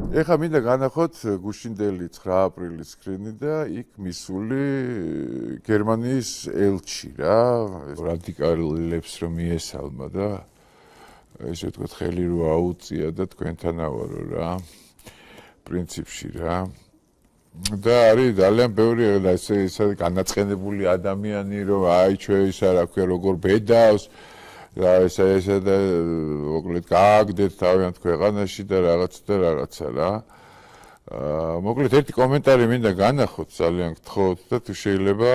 ეხლა მინდა განახოთ გუშინდელი 9 აპრილის სკრინი და იქ მისული გერმანიის ელჩი რა, რადიკალებს რომ მიესალმა და ესე ვთქვათ ხელი რო აუწია და თქვენთანა ვარო რა, პრინციპში რა. და არის ძალიან ბევრი ესე განაწყენებული ადამიანი რომ აი ჩვენ ისა რა ქვია როგორ ბედავს და ესე და მოკლედ გააგდეთ თავიანთ ქვეყანაში და რაღაცა რა. მოკლედ ერთი კომენტარი მინდა განახოთ ძალიან გთხოვთ და თუ შეიძლება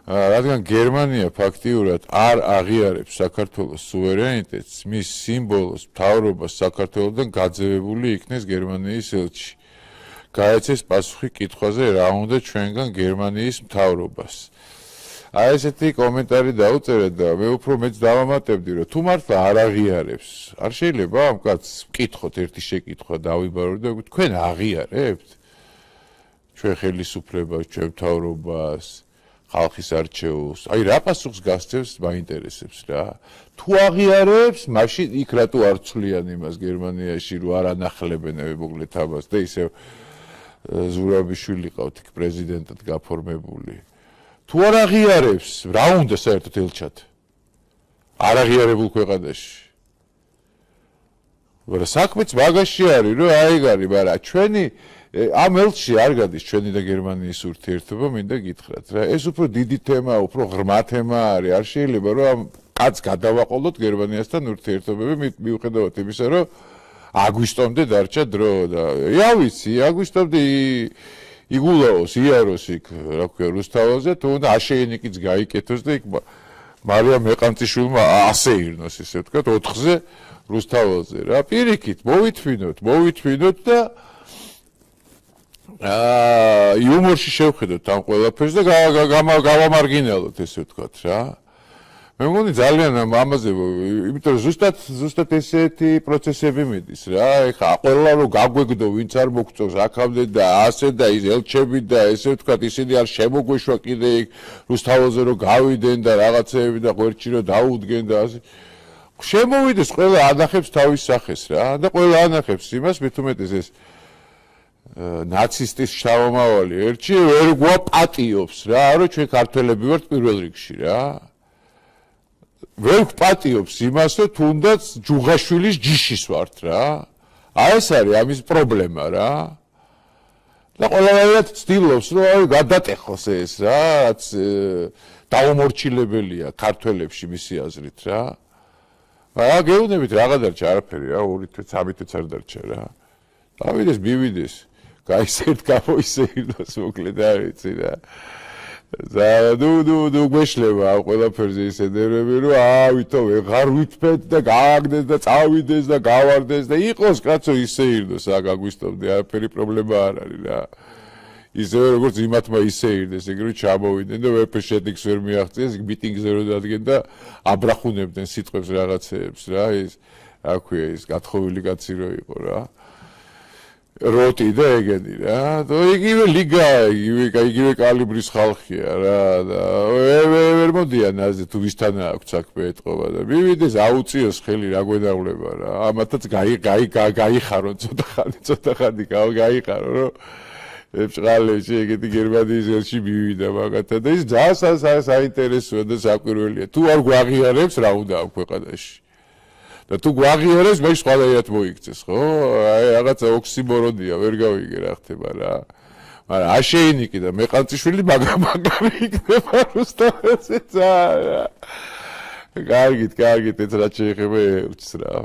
რადგან გერმანია ფაქტიურად არ აღიარებს საქართველოს სუვერენიტეტს, მის სიმბოლოს, მთავრობას საქართველოსთან გაძევებული იქნეს გერმანიის ელჩი. გაეცეს პასუხი კითხვაზე რა უნდა ჩვენგან გერმანიის მთავრობას. აი ესეთი კომენტარი დაუწერეთ და მე უფრო მეც დავამატებდი რომ თუ მართლა არ აღიარებს, არ შეიძლება ამ კაცს ვკითხოთ ერთი შეკითხვა დავიბარო და თქვენ აღიარებთ ჩვენ ხელისუფლებას, ჩვენ მთავრობას, ხალხის არჩეულს. აი რა პასუხს გასცემს მაინტერესებს რა. თუ აღიარებს, მაშინ იქ რატო არ ცვლიან იმას გერმანიაში რომ არ ანახლებენ მოკლედ ამას და ისევ ზურაბიშვილი ყავთ იქ პრეზიდენტად გაფორმებული. თუ არ აღიარებს, რა უნდა საერთოდ ელჩად? არ აღიარებულ ქვეყანაში. მაგრამ საქმეც მაგაში არის, რომ აიგარი, მაგრამ ჩვენი ამ ელჩში არ გადის ჩვენი და გერმანიის ურთიერთობა, მინდა გითხრათ რა. ეს უფრო დიდი თემაა, უფრო ღრმა თემა არის. არ შეიძლება რომ ამ კაცს გადავაყოლოთ გერმანიასთან ურთიერთობები მიუხედავად იმისა, რომ აგვისტომდე დარჩა დრო და რა ვიცი, აგვისტომდე იგულაოს, იაროს იქ, რა ქვია, რუსთაველზე, თუ უნდა აშეინიკიც გაიკეთოს და იქ მარიამ მეყანწიშვილმა ასე ირნოს, ისე ვთქვათ, 4-ზე რუსთაველზე რა. პირიქით, მოვითვინოთ და იუმორში შევხედოთ ამ ყველაფერს და გავამარგინალოთ, ესე ვთქვათ რა. მე მგონი ძალიან ამაზე, იმიტომ რომ ზუსტად ესეთი პროცესები მიდის რა. ეხლა ყველა რომ გაგვეგდო, ვინც არ მოგწონს აქამდე და ასე და ის ელჩები და ესე ვთქვათ, ისინი არ შემოგვეშვა კიდე იქ რუსთაველზე რომ გავიდენ და რაღაცეები და ღვერჩი რომ დაუდგენ და ასე. შემოვიდეს, ყველა ანახებს თავის სახეს რა და ყველა ანახებს იმას, მით უმეტეს ეს ნაცისტის შთამომავალი ელჩი ვერ გვაპატიობს რა, რომ ჩვენ ქართველები ვართ პირველ რიგში რა. ვერ გვპატიობს იმას, რომ თუნდაც ჯუღაშვილის ჯიშის ვართ რა. აი ეს არის ამის პრობლემა რა. და ყველანაირად ცდილობს, რომ გადატეხოს ეს რა, რაც დაუმორჩილებელია ქართველებში მისი აზრით რა. მაგრამ გეუბნებით რა გადარჩა არაფერი რა, 2 თვე, 3 თვეც არ დარჩა რა. დავიდეს, მივიდეს, გაისერთ გამოისეირნოს მოკლედ არ ვიცი რა. ნუ გვეშლება ამ ყველაფერზე ისე ნერვები, რომ ვითომ ვეღარ ვითფეთ და გააგდეს და წავიდეს და გავარდეს და იყოს კაცო ისეირნოს, გაგვისტომდე, არაფერი პრობლემა არ არის რა. ისევე როგორც იმათმა ისეირდეს, ეგრევე ჩამოვიდნენ და ვერაფერ შეტიკს ვერ მიაღწიეს, მიტინგზე რო დადგენ და აბრახუნებდნენ სიტყვებს რაღაცეებს რა, ის რა ქვია, ის გათხოვილი კაცი რო იყო რა. როტი და ეგენი რა. და იგივე ლიგა, იგივე კალიბრის ხალხია რა და ვერ მოდიან აზე თუ ვისთანა აქვს საქმე ეთყობა და მივიდეს აუწიოს ხელი რა გვედაღლება რა. ამათაც გაიხარონ ცოტა ხანი გაიხარო რომ ბჭყალებში ეგეთი გერმანიის ელჩი მივიდა მაგათა და ის ძალიან საინტერესოა და საკვირველია. თუ არ გვაღიარებს რა უნდა ამ ქვეყანაში. და თუ გვაღიარებს, მე სხვადასხვა მოიქცეს, ხო? აი რაღაცა ოქსიმორონია, ვერ გავიგე რა ხდება რა. მაგრამ აშეინიკი და მეყანწიშვილი მაგარი იქნება რუსთაველზეც რა. კარგით, ეს რაც შეეხება ელჩს რა.